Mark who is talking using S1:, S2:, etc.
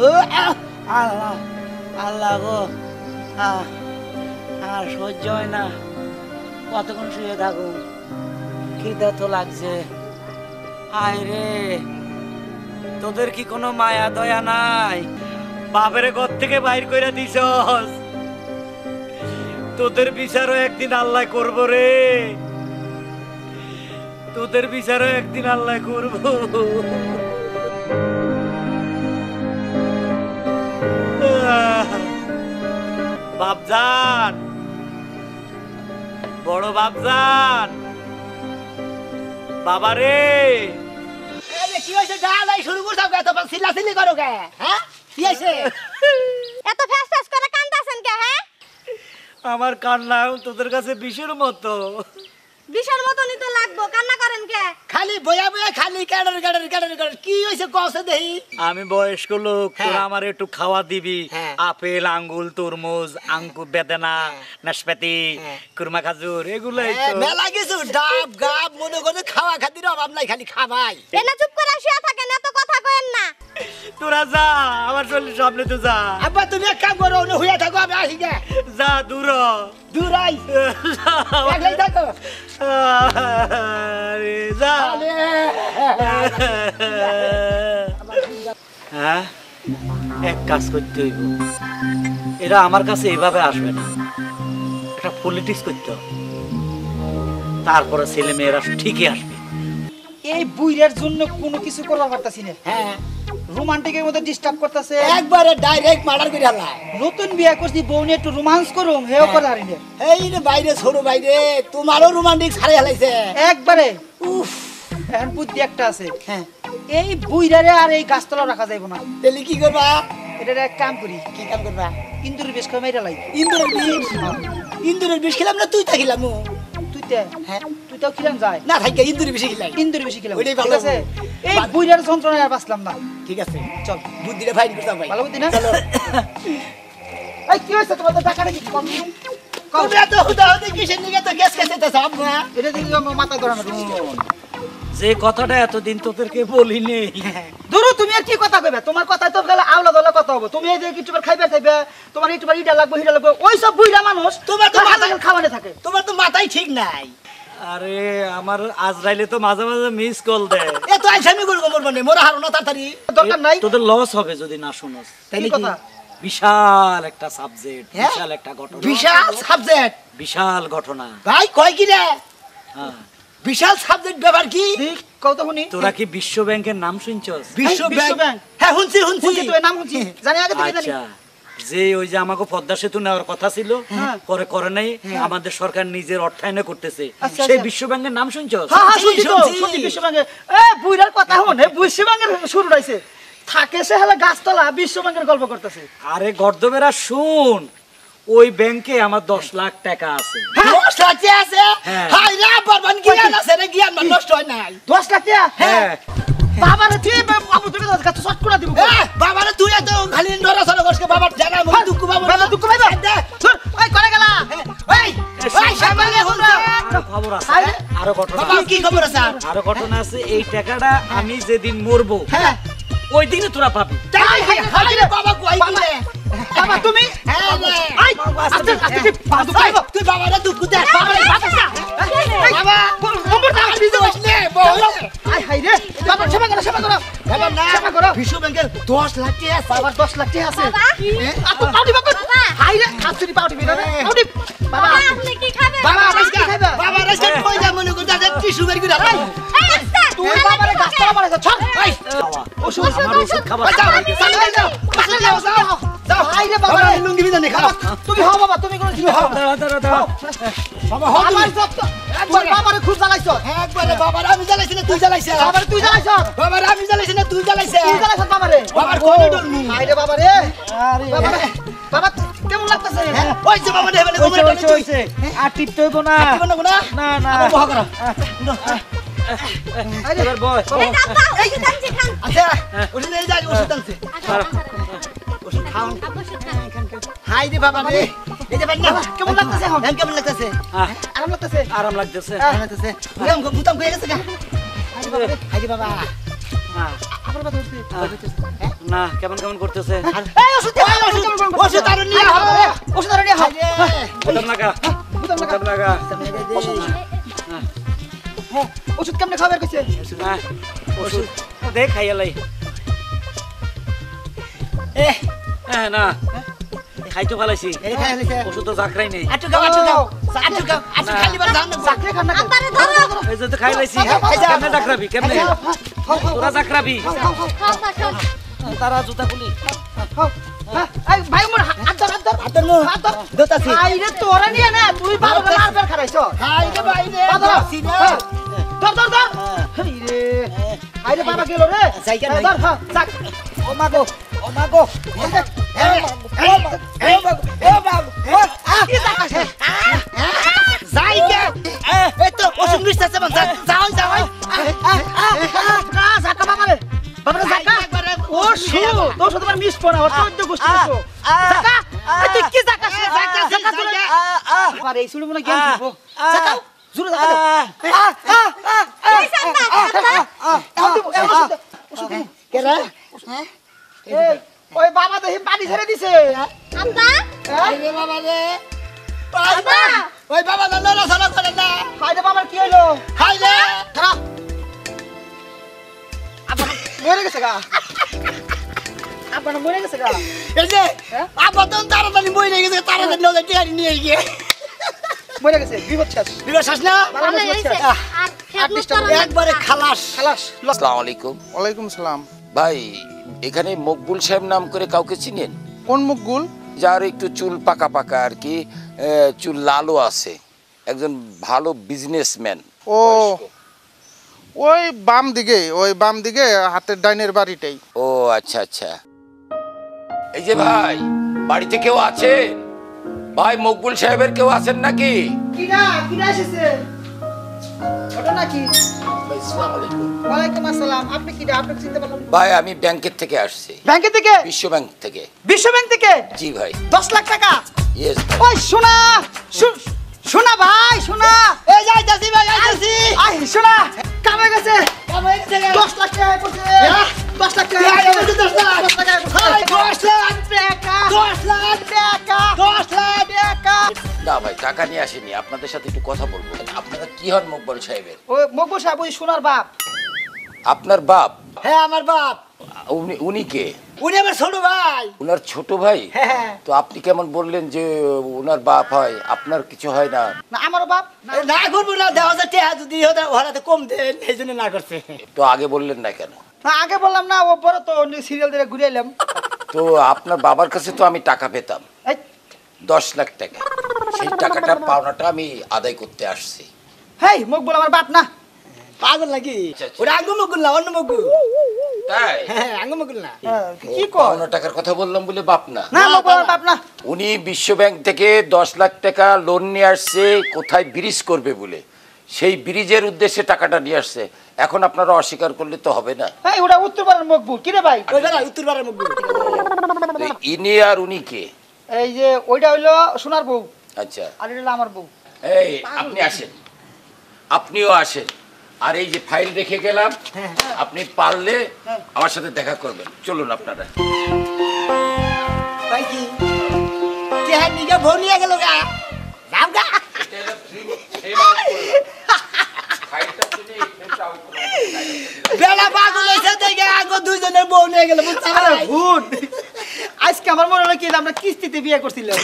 S1: আল্লাহ আল্লাহ গো, আর সহ্য হয় না, কতক্ষণ শুয়ে থাকো, খিদে তো লাগছে। আয় রে, তোদের কি কোনো মায়া দয়া নাই? বাপের ঘর থেকে বাইর করে দিছস, তোদের বিচারও একদিন আল্লাহ করব রে, তোদের বিচারও একদিন আল্লাহ করব। বাপজান, বড় বাপজান, বাবা রে।
S2: কি হয়েছে? ডালাই শুরু করছো, এত চিল্লাচিল্লি করো কে? হ্যাঁ, কি হয়েছে?
S3: এত ফ্যাস ফ্যাস করে কান্দাছেন কে? হ্যাঁ,
S1: আমার কান্না তোদের কাছে বিষের মতো।
S3: বিষের মতনই তো লাগবো, কান্না করেন কে?
S2: খালি বয়া বয়া খালি ক্যাডার ক্যাডার ক্যাডার ক্যাডার। কি হয়েছে কসে দেহি?
S1: আমি বয়স্ক লোক, তোরা আমার একটু খাওয়া দিবি। আপেল, আঙ্গুল, তরমুজ, আঙ্কুর, বেদানা, নাশপাতি, কুরমা খাজুর, এগুলোই তো।
S2: মেলা কিছু ডাব গাব মনে করে খাওয়া খাতির অভাব নাই, খালি খাবাই।
S3: এনা চুপ করে শুয়ে থাকেন, এত কথা কইেন না।
S1: তোরা যা, আমার শরীর সামনে তো যা।
S2: আব্বা তুমি এক কাম করো, ওনে হইয়া থাকো, আমি আসি গে।
S1: যা দূর
S2: দূরাই একলাই থাকো।
S1: আরে যা। হ্যাঁ, এক কাজ করতে হইব, এরা আমার কাছে এইভাবে আসবে না, একটা পলিটিক্স করতে হবে, তারপরে ছেলে মেয়েরা ঠিকই আসবে।
S4: এই বুইরের জন্য কোনো কিছু করতে পারতাছি না।
S2: হ্যাঁ,
S4: রোমান্টিকের মধ্যে ডিস্টার্ব করতেছে,
S2: একবারে ডাইরেক্ট মার্ডার করে আল্লাহ।
S4: নতুন বিয়ে করছি, বউ নিয়ে একটু রোমান্স করুম, হেও করে হারি না।
S2: এই রে বাইরে ছোট বাইরে, তোমারও রোমান্টিক ছাড়ে হালাইছে
S4: একবারে।
S2: উফ,
S4: এখন বুদ্ধি একটা আছে।
S2: হ্যাঁ,
S4: এই বুইরারে আর এই গাছতলা রাখা যাইব না।
S2: তাহলে কি করবা?
S4: এটার এক কাম করি,
S2: কি কাম করবা?
S4: ইন্দুর বেশ করে মেয়েরা লাই।
S2: ইন্দুরের বিষ? ইন্দুরের বিষ খেলাম না, তুই তা খেলাম।
S4: তুই তে,
S2: হ্যাঁ,
S4: তুই তাও খিলাম যায়
S2: না থাকি ইন্দুরের বেশি খেলাই।
S4: ইন্দুর বেশি খিলাম,
S2: ওইটাই
S4: ঠিক
S2: ভালো।
S4: আছে? এই বুইরার যন্ত্রণায় আর বাঁচলাম না।
S2: ঠিক আছে,
S4: চল
S2: বুদ্ধিটা ফাইন করতাম ভাই।
S4: ভালো বুদ্ধি না?
S2: চলো।
S4: এই কি হয়েছে তোমার? টাকা নাকি কম?
S2: তুমি এত হুদাহুদি কিসের নিয়ে তো গ্যাস খেতে চাও না?
S4: এটা দেখি আমার মাথা গরম।
S1: যে কথাটা এতদিন তোদেরকে বলিনি।
S4: ধরো তুমি আর কি কথা কইবে? তোমার কথাই তো গেলে আওলা দলা কথা হবে। তুমি এই যে কিছুবার খাইবে খাইবে, তোমার একটুবার ইটা লাগবে হিটা লাগবে, ওই সব বুইড়া মানুষ
S2: তোমার তো মাথা
S4: খাওয়ানে থাকে।
S2: তোমার তো মাথাই ঠিক নাই।
S1: আরে আমার আজরাইলে তো মাঝে মাঝে মিস কল দেয়।
S2: এ তো আইসামি করবো মোর মানে, মোরা হারো না তাড়াতাড়ি।
S4: দরকার নাই।
S1: তোদের লস হবে যদি না শুনোস।
S4: তাই কথা?
S1: বিশাল একটা সাবজেক্ট, বিশাল একটা ঘটনা।
S2: বিশাল সাবজেক্ট,
S1: বিশাল ঘটনা।
S2: ভাই কয় কি রে?
S1: হ্যাঁ,
S2: বিশাল সাবজেক্ট ব্যাপার কি?
S4: দেখ কত শুনি।
S1: তোরা কি বিশ্ব ব্যাংকের নাম শুনছস?
S2: বিশ্ব
S4: ব্যাংক?
S2: ব্যাংক? হ্যাঁ শুনছি শুনছি।
S4: শুনছি তো, নাম শুনছি, জানি আগে থেকে জানি।
S1: আচ্ছা, যে ওই যে আমাকে পদ্মা সেতু নেওয়ার কথা ছিল, পরে করে নাই, আমাদের সরকার নিজের অর্থায়নে করতেছে, সেই বিশ্ব ব্যাংকের নাম শুনছস?
S4: হ্যাঁ হ্যাঁ শুনছি তো, শুনছি বিশ্ব ব্যাংকে। এ বুইড়ার কথা হন, এ বিশ্ব ব্যাংকের শুরু হইছে। থাকে সে হলো গাছতলা, বিশ্ব ব্যাংকের গল্প করতেছে।
S1: আরে গর্দবেরা শুন, ওই ব্যাংকে আমার 10 লাখ টাকা আছে।
S2: 10 লাখ টাকা আছে?
S1: হ্যাঁ।
S2: হাই রে বারবান জ্ঞান আছে রে, জ্ঞান মান নষ্ট হয় নাই।
S4: 10 লাখ টাকা?
S1: হ্যাঁ,
S4: বাবারে তুই বাবু তুমি গাছ শর্ট করে দিব।
S2: বাবারে তুই এত খালি নড়াচড়া করছিস, বাবার জানা মনে দুঃখ পাবো না।
S4: বাবা দুঃখ পাইবা? ওই করে গেলা।
S2: এই ওই সামনে হুনরা
S1: আরো খবর আছে, আরো ঘটনা
S2: বাবা
S1: আছে।
S2: কি খবর আছে?
S1: আরো ঘটনা আছে। এই টাকাটা আমি যেদিন মরবো,
S2: হ্যাঁ,
S1: ওই দিনে তোরা পাবি।
S2: তাই হাই রে বাবা কই দিলে?
S4: বাবা তুমি
S2: হ্যাঁ রে।
S4: আই আস্তে আস্তে বাবা দুঃখ পাইবা।
S2: তুই বাবারে দুঃখ দে। বাবারে
S4: বাবা
S2: বাবা
S4: নম্বর দাও
S2: দিতে বসলে বল।
S4: আই হাই রে বাবা সেবা করো সেবা করো
S2: বাবা না
S4: সেবা করো।
S2: বিশ্ব ব্যাংকের 10 লাখ টাকা আছে।
S4: বাবার 10 লাখ টাকা আছে।
S3: বাবা
S4: আপু পাউডি বাবা হাই রে আসুরি পাউডি বিনা রে পাউডি বাবা
S3: বাবা আপনি কি খাবেন?
S2: বাবা আজকে
S4: কি খাইবা?
S2: বাবা আজকে কই যা মনে করতে আছে টিস্যু বের করে আনো।
S3: এই আস্তে
S4: তুই বাবারে গাছতলা বানাইছ ছক এই
S1: ওষুধ, আমার ওষুধ খাবার।
S2: যাও
S4: হাই রে বাবা
S2: বাবা লুঙ্গি বিনা নে খাও।
S4: তুমি হও বাবা তুমি কোন তুমি হও
S1: দাঁড়া দাঁড়া দাঁড়া।
S2: বাবা হও
S4: আমার যত একবার বাবারে খুব জ্বালাইছ
S2: একবারে বাবার আমি জ্বালাইছি না তুই জ্বালাইছ?
S4: বাবারে তুই জ্বালাইছ
S2: বাবার আমি জ্বালাইছি না তুই জ্বালাইছ?
S4: তুই জ্বালাইছ বাবারে
S2: বাবার কোনে ডলমু?
S4: হাই রে বাবারে আরে বাবারে বাবা কেমন লাগতেছে?
S2: ওই যে বাবা নেবে
S1: হইছে আর টিপতে হইব না। না না,
S2: আবার বহা করো।
S1: এবার বয়।
S3: এই দাও এই যে খান
S2: আচ্ছা ওষুধ নিয়ে যাই, ওষুধ আনছে। ওষুধ খাও। হাই রে বাবা রে, এই যে বান্না
S4: কেমন লাগতেছে এখন?
S2: কেমন লাগতেছে?
S4: আরাম লাগতেছে?
S1: আরাম লাগতেছে।
S2: আরাম লাগতেছে। বুতাম কই গেছে গা? হাই রে বাবা, হাই রে বাবা।
S4: আবার ব্যথা হচ্ছে
S1: না কেমন কেমন করতেছে
S4: এই ওষুধ ওষুধ আর নিয়ে হবে ওষুধ আর নিয়ে হবে
S1: বুতাম লাগা
S4: বুতাম লাগা।
S1: বুতাম লাগা
S4: হ্যাঁ ওষুধ কেমনে খাবার কইছে
S1: হ্যাঁ ওষুধ দেখ খাইয়ালাই হ্যাঁ না খাইতো ফেলাইছি
S2: এই খাই হইছে
S1: ওষুধ তো জাকরাই নেই
S2: আটু গাও আটু খালি বার দাও
S4: চাকরি খান না
S3: আব্বারে ধরো
S1: এই যে তো খাইলাইছি কেমনে জাকরাবি কেমনে তোরা জাকরাবি তারা জুতা খুলি
S4: এই ভাই মোর হাত ধর
S2: হাত ধর দতাছি
S4: আইরে তোরা নিয়ে না তুই বাবা মারবার খারাইছ
S2: হাই রে ভাই রে সিনা
S4: ধর ধর ধর আইরে আইরে বাবা গেল রে
S2: জায়গা নাই।
S4: ধর হ্যাঁ যাক
S2: ও মাগো
S4: কি দেখাছে
S2: জায়গা এই তো ওষুধ মিশতেছে বাবা যাও যাও
S4: জাকা বাবা রে বাবা রে জাকা ও শু তো শুধু তোমার মিস পড়া ওর 14 গোষ্ঠী তো জাকা তুই কি জাকা জাকা আরে এই শুনে মনে জ্ঞান দিব জাকা জোরে জাকা
S2: কেরা
S4: ওই বাবা তো পানি ছেড়ে দিছে
S3: আব্বা
S2: আরে বাবা রে ওই বাবা না না সালা করে না
S4: হাইরে বাবার কি হলো
S2: হাই রে
S4: খারাপ আপা মরে গেছে গা আপা মরে গেছে গা
S2: এই যে আবার তো তাড়াতাড়ি মরে গেছে তাড়াতাড়ি নলে টিয়ারি নিয়ে গিয়ে
S4: মরে গেছে বিপদ শেষ
S2: বিবাহ শেষ না
S3: ভালো হইছে আর খেদমত করো
S2: একবারে খালাস
S4: খালাস
S5: আসসালামু আলাইকুম
S6: ওয়ালাইকুম সালাম।
S5: ভাই এখানে মকবুল সাহেব নাম করে কাউকে চিনেন
S6: কোন মুখগুল?
S5: যার একটু চুল পাকা পাকা আর কি চুল লালও আছে একজন ভালো বিজনেসম্যান
S6: ও ওই বাম দিকে হাতের ডাইনের বাড়িটাই।
S5: ও আচ্ছা আচ্ছা এই যে ভাই বাড়িতে কেউ আছেন ভাই মকবুল সাহেবের কেউ আছেন নাকি
S4: কিনা এসেছে ওটা নাকি
S5: ভাই, আসসালামু আলাইকুম।
S4: ওয়ালাইকুম আসসালাম আপনি কিনা আপনি চিনতে পারলাম না।
S5: ভাই আমি ব্যাংকের থেকে আসছি
S4: ব্যাংকে থেকে
S5: বিশ্ব ব্যাংক থেকে
S4: বিশ্ব ব্যাংক থেকে
S5: জি ভাই
S4: 10 লাখ টাকা
S5: ইয়েস
S4: ওই শোনা শোনা ভাই শোনা
S2: এই যাইতাছি ভাই যাইতাছি
S4: আই শোনা কামে গেছে
S2: কামে গেছে
S4: 10 লাখ টাকা পড়ছে 10 লাখ টাকা
S2: 10 লাখ
S4: 10 লাখ টাকা
S2: 10 লাখ
S4: 10 লাখ টাকা 10 লাখ টাকা
S5: না ভাই টাকা নিয়ে আসেনি আপনাদের সাথে একটু কথা বলবো আপনারা কি হন মকবুল সাহেবের
S4: ওই মকবুল সাহেব ওই সোনার বাপ
S5: আপনার বাপ
S2: হ্যাঁ আমার বাপ
S5: উনি কে
S2: উনি আমার ছোট ভাই
S5: উনার ছোট ভাই
S4: হ্যাঁ
S5: তো আপনি কেমন বললেন যে উনার বাপ হয় আপনার কিছু হয় না
S4: না আমারও বাপ
S2: না করবো না দেওয়া যাচ্ছে যদি ওরাতে কম দেন এই জন্য না করছে
S5: তো আগে বললেন না কেন
S4: না আগে বললাম না ও পরে তো সিরিয়াল দিয়ে ঘুরে এলাম
S5: তো আপনার বাবার কাছে তো আমি টাকা পেতাম
S4: এই
S5: 10 লাখ টাকা সেই টাকাটা পাওনাটা আমি আদায় করতে আসছি
S4: হেই মকবুল আমার বাপ না
S2: পাগল নাকি ওরা আঙ্গ মগুল না অন্য মগুল
S5: তাই
S2: হ্যাঁ আঙ্গ মগুল না
S4: কি কর
S5: পাওনা টাকার কথা বললাম বলে বাপ না
S4: না মকবুল আমার বাপ না
S5: উনি বিশ্ব ব্যাংক থেকে 10 লাখ টাকা লোন নিয়ে আসছে কোথায় ব্রিজ করবে বলে সেই ব্রিজের উদ্দেশ্যে টাকাটা নিয়ে আসছে এখন আপনারা অস্বীকার করলে তো হবে না
S4: এই ওটা উত্তরপাড়ার মকবুল কি রে ভাই
S2: ওই বেলা উত্তর পাড়ার মগুল
S5: তো ইনি আর উনি কে
S4: এই যে ওইটা হইলো সোনার বউ
S5: আচ্ছা
S4: আর এটা হলো আমার বউ
S5: এই আপনি আসেন আপনিও আসেন আর এই যে ফাইল রেখে গেলাম আপনি পারলে আমার সাথে দেখা করবেন চলুন আপনারা
S2: ভাই কি কে নিগা ভোর নিয়ে গেল গা যাও গা বেলা পাগল হয়েছে দেখে আঙ্গ দুইজনের বউ নিয়ে গেল বুঝতে
S4: আরে ভূত আজকে আমার মনে হলো কি আমরা কিস্তিতে বিয়ে করছিলাম